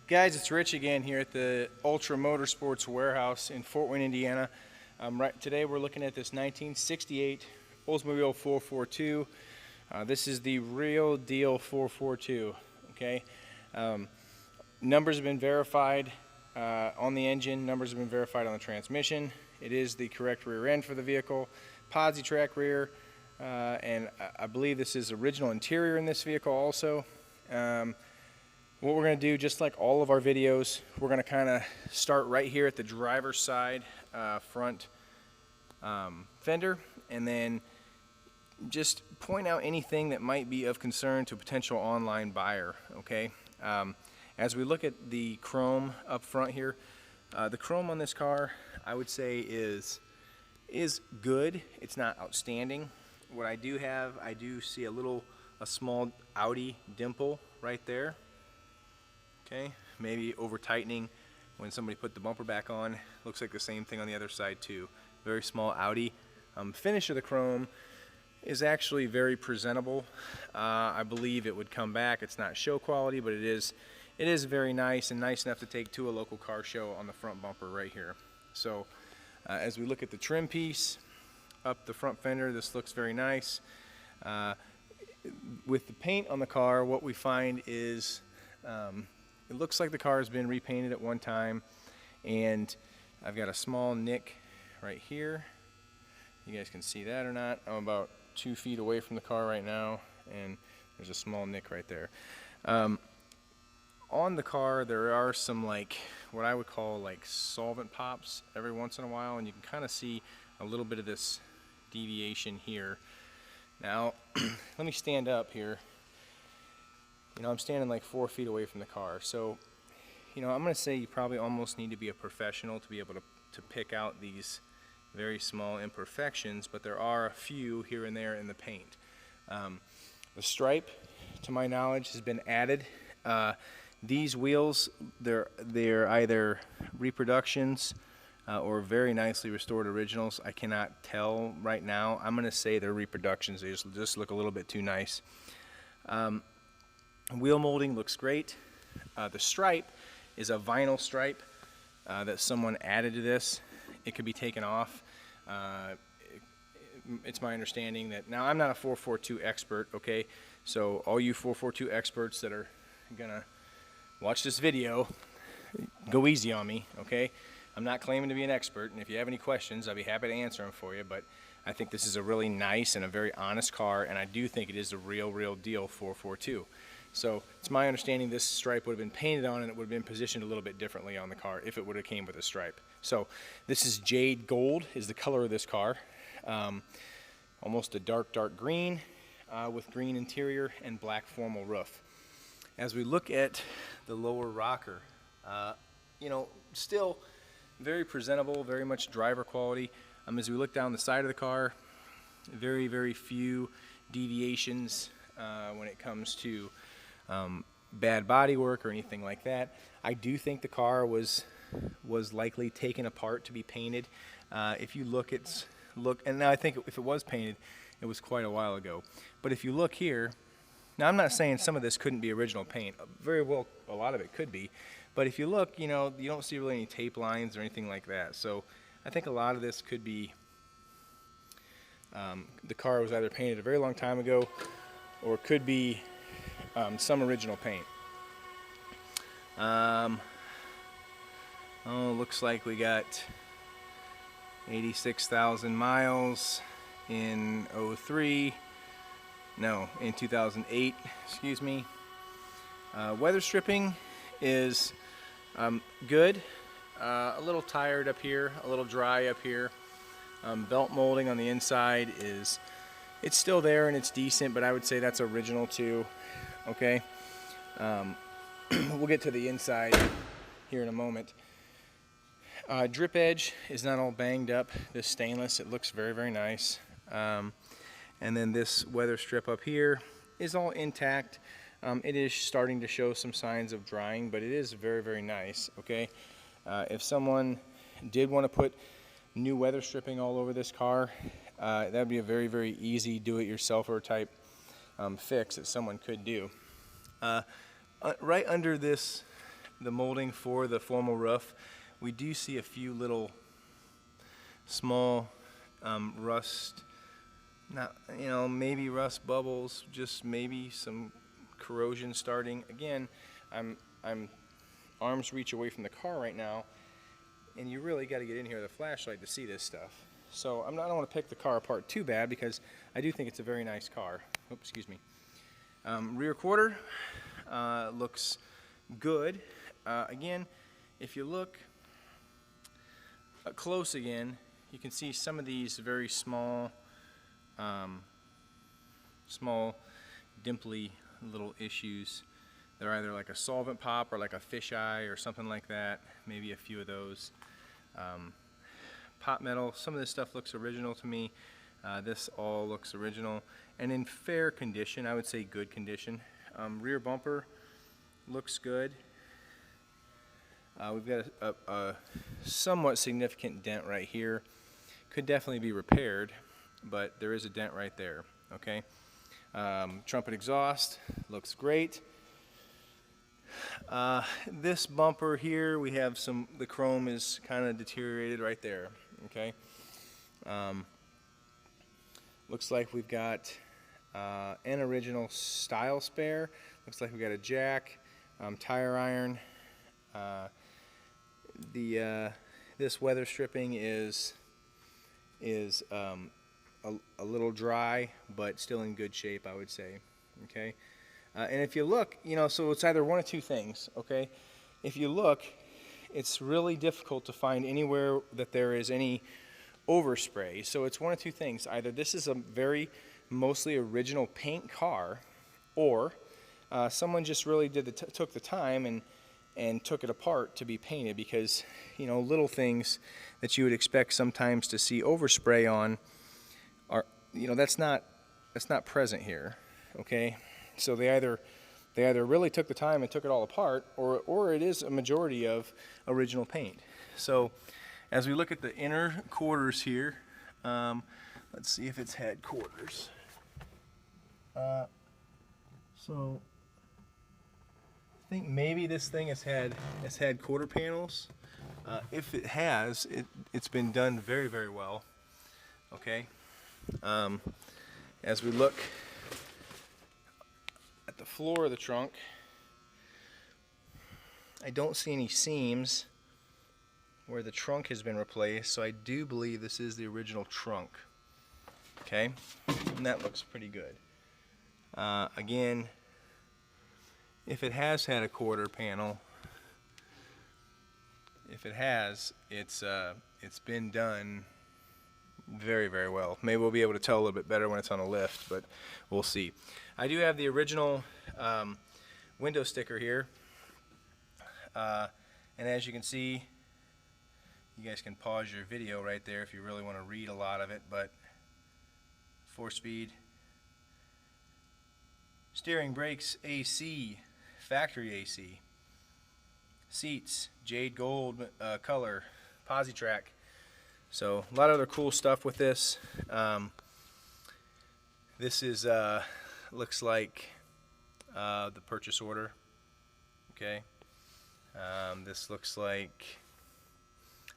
Guys, it's Rich again here at the Ultra Motorsports Warehouse in Fort Wayne, Indiana. Today we're looking at this 1968 Oldsmobile 442. This is the real deal 442. Okay, numbers have been verified on the engine. Numbers have been verified on the transmission. It is the correct rear end for the vehicle. Posi track rear, and I believe this is original interior in this vehicle also. What we're going to do, just like all of our videos, we're going to kind of start right here at the driver's side front fender, and then just point out anything that might be of concern to a potential online buyer. Okay, as we look at the chrome up front here, the chrome on this car, I would say is good. It's not outstanding. What I do have, I do see a small Audi dimple right there. Okay, maybe over tightening when somebody put the bumper back on. Looks like the same thing on the other side too. Very small Audi. Finish of the chrome is actually very presentable. I believe it would come back. It's not show quality, but it is very nice, and nice enough to take to a local car show on the front bumper right here. So as we look at the trim piece up the front fender, this looks very nice. With the paint on the car, what we find is it looks like the car has been repainted at one time, and I've got a small nick right here. You guys can see that or not. I'm about 2 feet away from the car right now, and there's a small nick right there. On the car, there are some what I would call solvent pops every once in a while, and you can kind of see a little bit of this deviation here. Now, let me stand up here. You know, I'm standing like 4 feet away from the car, so I'm going to say you probably almost need to be a professional to be able to pick out these very small imperfections, but there are a few here and there in the paint. The stripe, to my knowledge, has been added. These wheels, they're either reproductions or very nicely restored originals. I cannot tell right now. I'm going to say they're reproductions. They just look a little bit too nice. Wheel molding looks great. The stripe is a vinyl stripe that someone added to this. It could be taken off. It's my understanding that, now I'm not a 442 expert, okay? So all you 442 experts that are gonna watch this video, go easy on me, okay? I'm not claiming to be an expert, and if you have any questions, I'll be happy to answer them for you, but I think this is a really nice and a very honest car, and I do think it is the real deal 442. So it's my understanding this stripe would have been painted on, and it would have been positioned a little bit differently on the car if it would have came with a stripe. So this is jade gold is the color of this car. Almost a dark green with green interior and black formal roof. As we look at the lower rocker, still very presentable, very much driver quality. As we look down the side of the car, very few deviations when it comes to bad body work or anything like that. I do think the car was likely taken apart to be painted. If you look, and now I think if it was painted, it was quite a while ago. But if you look here, now I'm not saying some of this couldn't be original paint. Very well, a lot of it could be. But if you look, you don't see really any tape lines or anything like that. So I think a lot of this could be the car was either painted a very long time ago, or it could be some original paint. Looks like we got 86,000 miles in 2008, excuse me. Weather stripping is good. A little tired up here, a little dry up here. Belt molding on the inside it's still there and it's decent, but I would say that's original too. Okay, we'll get to the inside here in a moment. Drip edge is not all banged up. This stainless, it looks very nice. And then this weather strip up here is all intact. It is starting to show some signs of drying, but it is very nice. Okay, if someone did want to put new weather stripping all over this car, that would be a very easy do-it-yourselfer type fix that someone could do. Right under this the molding for the formal roof. We do see a few little small rust, not, you know, maybe rust bubbles, just maybe some corrosion starting. Again, I'm arm's reach away from the car right now, and you really got to get in here with a flashlight to see this stuff. So I don't want to pick the car apart too bad, because I do think it's a very nice car. Oops, excuse me. Rear quarter looks good. Again, if you look close again, you can see some of these very small, dimply little issues. They're either like a solvent pop or like a fisheye or something like that. Maybe a few of those. Pot metal, some of this stuff looks original to me. This all looks original and in fair condition. I would say good condition. Rear bumper looks good. We've got a somewhat significant dent right here. Could definitely be repaired, but there is a dent right there. Okay. Trumpet exhaust looks great. This bumper here, we have the chrome is kind of deteriorated right there. Okay. Looks like we've got an original style spare. Looks like we got a jack, tire iron. This weather stripping is a little dry, but still in good shape, I would say. Okay. And if you look, you know, so it's either one of two things, okay? If you look, it's really difficult to find anywhere that there is any overspray. So it's one of two things. Either this is a very mostly original paint car, or someone just really took the time and took it apart to be painted, because, you know, little things that you would expect sometimes to see overspray on are, you know, that's not present here, okay? So they either really took the time and took it all apart, or it is a majority of original paint. So as we look at the inner quarters here, let's see if it's had quarters. So I think maybe this thing has had quarter panels. If it has, it's been done very, very well. Okay. As we look at the floor of the trunk, I don't see any seams where the trunk has been replaced, so I do believe this is the original trunk. Okay, and that looks pretty good. Again, if it has had a quarter panel, if it has, it's been done very, very well. Maybe we'll be able to tell a little bit better when it's on a lift, but we'll see. I do have the original window sticker here, and as you can see, you guys can pause your video right there if you really want to read a lot of it, but 4-speed steering, brakes, AC, factory AC, seats, jade gold color, Positrack. So a lot of other cool stuff with this. This is looks like the purchase order. Okay. This looks like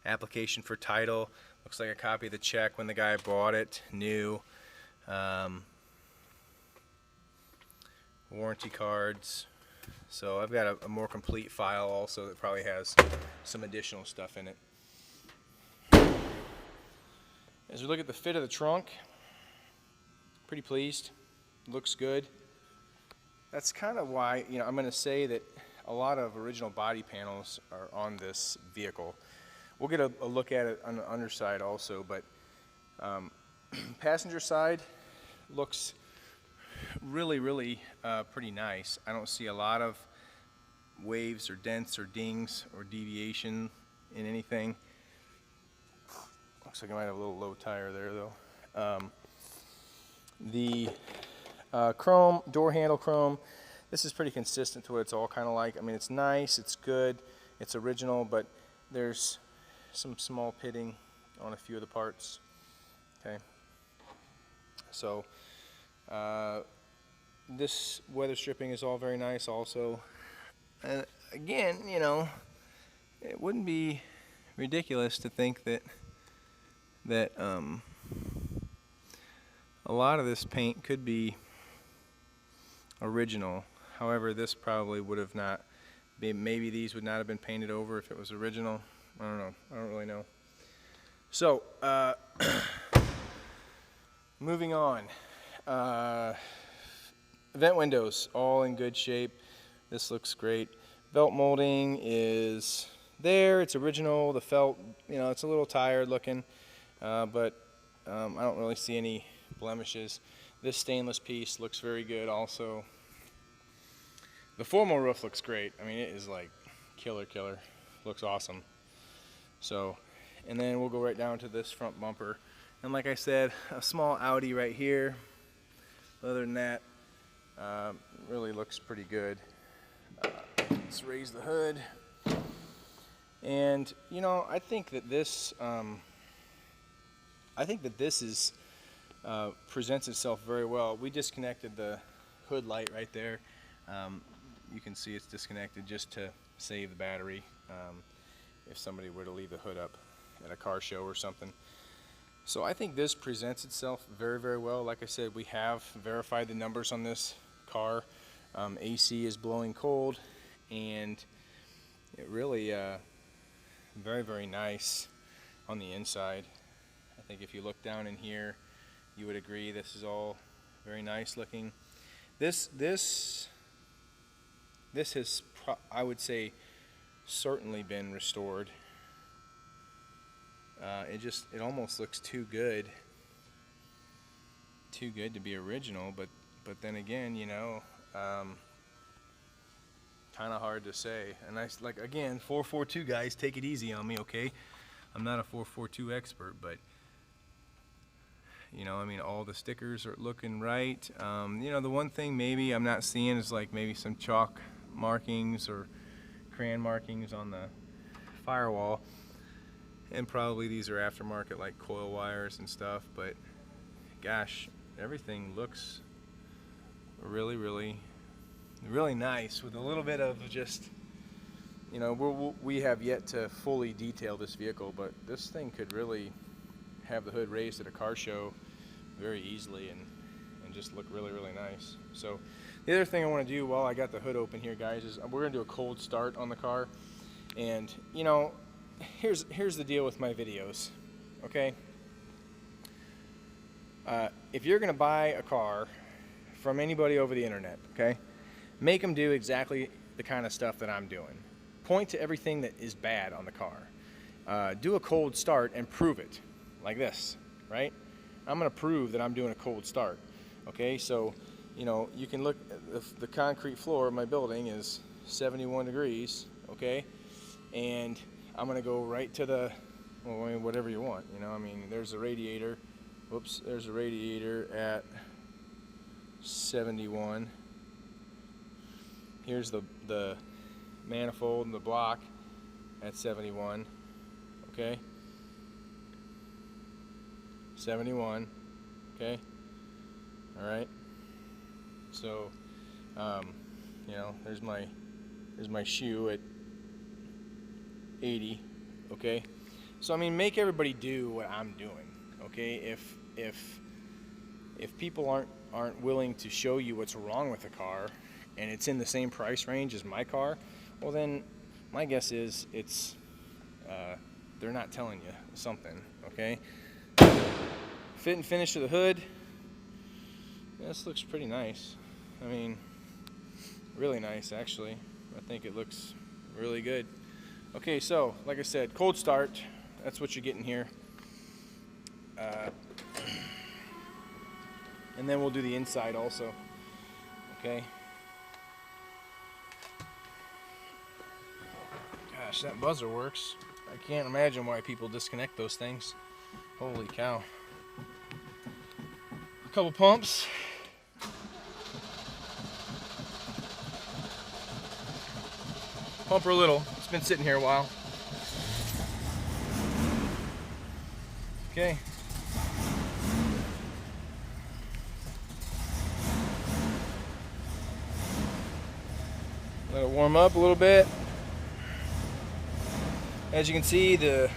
application for title. Looks like a copy of the check when the guy bought it, new. Warranty cards. So I've got a more complete file also that probably has some additional stuff in it. As we look at the fit of the trunk, pretty pleased. Looks good. That's kind of why, you know, I'm going to say that a lot of original body panels are on this vehicle. We'll get a look at it on the underside also, but passenger side looks really, really pretty nice. I don't see a lot of waves or dents or dings or deviation in anything. Looks like I might have a little low tire there though. The chrome, door handle chrome, this is pretty consistent to what it's all kind of like. I mean, it's nice, it's good, it's original, but there's some small pitting on a few of the parts. Okay. So this weather stripping is all very nice also. And again, you know, it wouldn't be ridiculous to think that a lot of this paint could be original. However, this probably would have not been, maybe these would not have been painted over if it was original. I don't know. I don't really know. So, moving on. Vent windows, all in good shape. This looks great. Belt molding is there. It's original. The felt, you know, it's a little tired looking, but I don't really see any blemishes. This stainless piece looks very good also. The formal roof looks great. I mean, it is like killer. Looks awesome. So, and then we'll go right down to this front bumper. And like I said, a small Audi right here. Other than that, really looks pretty good. Let's raise the hood. And you know, I think that this is presents itself very well. We disconnected the hood light right there. You can see it's disconnected just to save the battery if somebody were to leave the hood up at a car show or something. So I think this presents itself very well. Like I said, we have verified the numbers on this car. AC is blowing cold, and it really very nice on the inside. I think if you look down in here, you would agree this is all very nice looking. This has, I would say, certainly been restored. It almost looks too good to be original, but then again, you know, kind of hard to say. And like, again, 442 guys, take it easy on me, okay? I'm not a 442 expert, but you know, I mean, all the stickers are looking right. You know, the one thing maybe I'm not seeing is like maybe some chalk markings or crayon markings on the firewall. And probably these are aftermarket, like coil wires and stuff, but gosh, everything looks really nice, with a little bit of just, you know, we have yet to fully detail this vehicle, but this thing could really have the hood raised at a car show very easily and just look really nice. So the other thing I want to do while I got the hood open here, guys, is we're going to do a cold start on the car. And you know, here's the deal with my videos, okay? If you're going to buy a car from anybody over the internet, okay, make them do exactly the kind of stuff that I'm doing. Point to everything that is bad on the car. Do a cold start and prove it, like this, right? I'm going to prove that I'm doing a cold start, okay? So, you know, you can look at the concrete floor of my building is 71 degrees, okay? And I'm going to go right to the, well, I mean, whatever you want, you know, I mean, there's a radiator. Whoops, there's a radiator at 71. Here's the manifold and the block at 71, okay? 71, okay? All right. So, you know, there's my shoe at 80, okay? So I mean, make everybody do what I'm doing, okay? If people aren't willing to show you what's wrong with the car, and it's in the same price range as my car, well then my guess is it's they're not telling you something, okay? Fit and finish of the hood. This looks pretty nice. I mean, really nice actually. I think it looks really good. Okay, so like I said, cold start. That's what you're getting here. And then we'll do the inside also. Okay. Gosh, that buzzer works. I can't imagine why people disconnect those things. Holy cow. A couple pumps. Pump her a little. It's been sitting here a while. Okay. Let it warm up a little bit. As you can see, the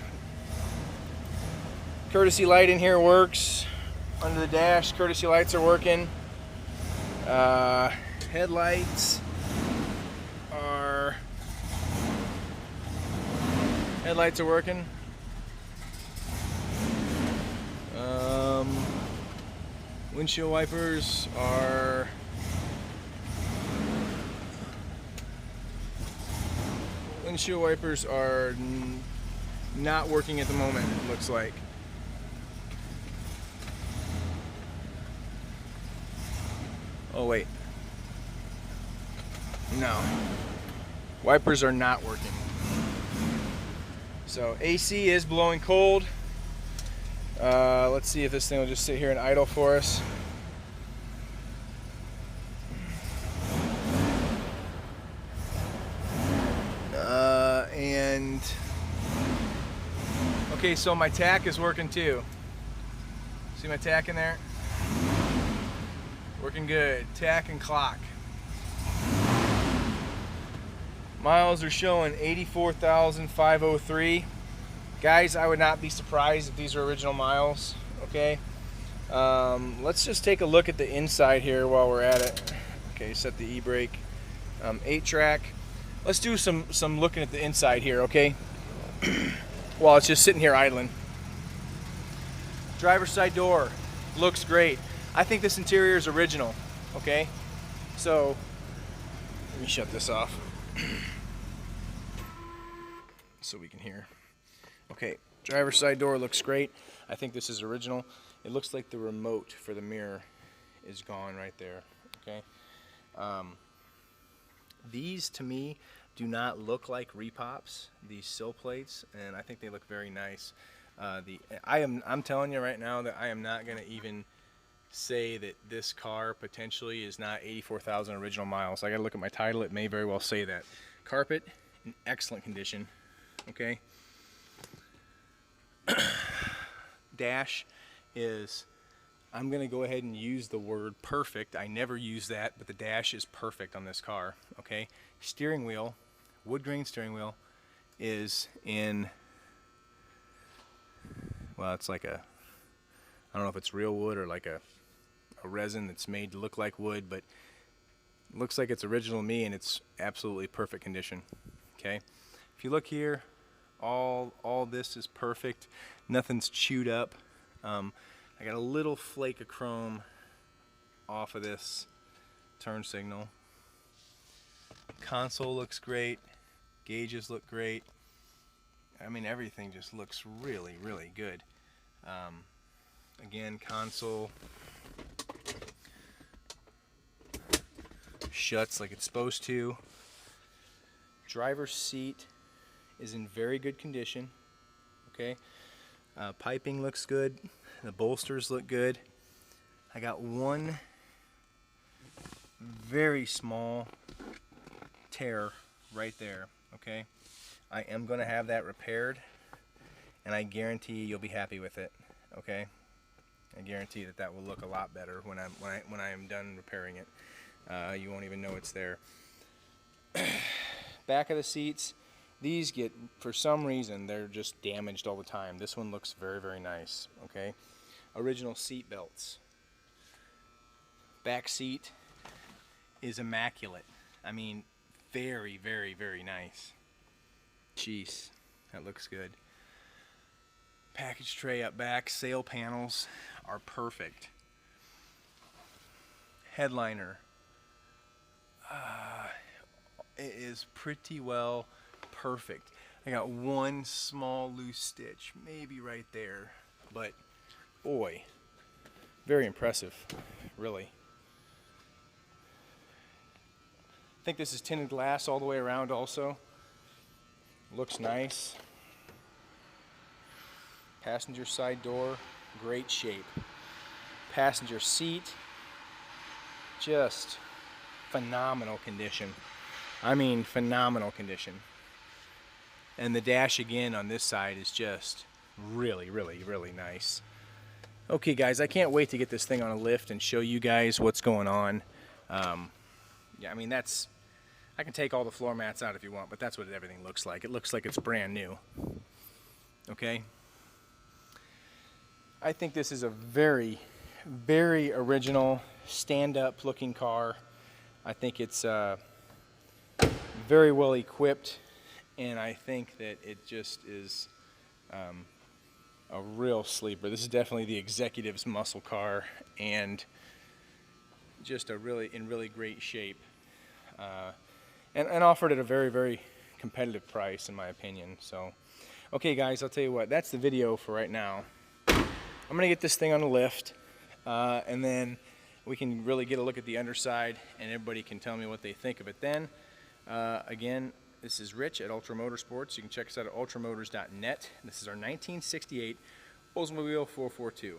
courtesy light in here works. Under the dash, courtesy lights are working. Headlights are working. Windshield wipers are not working at the moment, it looks like. Oh wait. No. Wipers are not working. So AC is blowing cold. Let's see if this thing will just sit here and idle for us. Okay, so my tack is working too. See my tack in there? Working good. Tack and clock. Miles are showing 84,503. Guys, I would not be surprised if these are original miles. Okay. Let's just take a look at the inside here while we're at it. Okay, set the e-brake. 8-track. Let's do some looking at the inside here, okay? While it's just sitting here idling. Driver's side door looks great. I think this interior is original, okay? So, let me shut this off so we can hear. Okay, driver's side door looks great. I think this is original. It looks like the remote for the mirror is gone right there, okay? These, to me, do not look like repops, these sill plates, and I think they look very nice. I'm telling you right now that I am not going to even say that this car potentially is not 84,000 original miles. I got to look at my title. It may very well say that. Carpet in excellent condition. Okay. Dash is, I'm going to go ahead and use the word perfect. I never use that, but the dash is perfect on this car. Okay. Steering wheel, wood grain steering wheel, is in, well, it's like a, I don't know if it's real wood or like a resin that's made to look like wood, but it looks like it's original to me, and it's absolutely perfect condition. Okay, if you look here, all this is perfect. Nothing's chewed up. I got a little flake of chrome off of this turn signal. Console looks great. Gauges look great. I mean, everything just looks really, really good. Again, console shuts like it's supposed to. Driver's seat is in very good condition. Okay, piping looks good. The bolsters look good. I got one very small tear right there. Okay, I am going to have that repaired, and I guarantee you'll be happy with it. Okay, I guarantee that will look a lot better when I am done repairing it. You won't even know it's there. Back of the seats, these get, for some reason, they're just damaged all the time. This one looks very, very nice. Okay, original seat belts. Back seat is immaculate. I mean, very, very, very nice. Jeez, that looks good. Package tray up back. Sail panels are perfect. Headliner. It is pretty well perfect. I got one small loose stitch, maybe right there, but boy, very impressive, really. I think this is tinted glass all the way around also. Looks nice. Passenger side door, great shape. Passenger seat, just phenomenal condition. I mean, phenomenal condition. And the dash again on this side is just really, really, really nice. Okay guys, I can't wait to get this thing on a lift and show you guys what's going on. Yeah, I mean, that's I can take all the floor mats out if you want, but that's what everything looks like. It looks like it's brand new. Okay? I think this is a very, very original, stand-up looking car. I think it's very well equipped, and I think that it just is a real sleeper. This is definitely the executive's muscle car, and just in really great shape, and offered at a very, very competitive price, in my opinion. So, okay, guys, I'll tell you what. That's the video for right now. I'm gonna get this thing on the lift, and then we can really get a look at the underside, and everybody can tell me what they think of it then. Again, this is Rich at Ultra Motorsports. You can check us out at ultramotors.net. This is our 1968 Oldsmobile 442.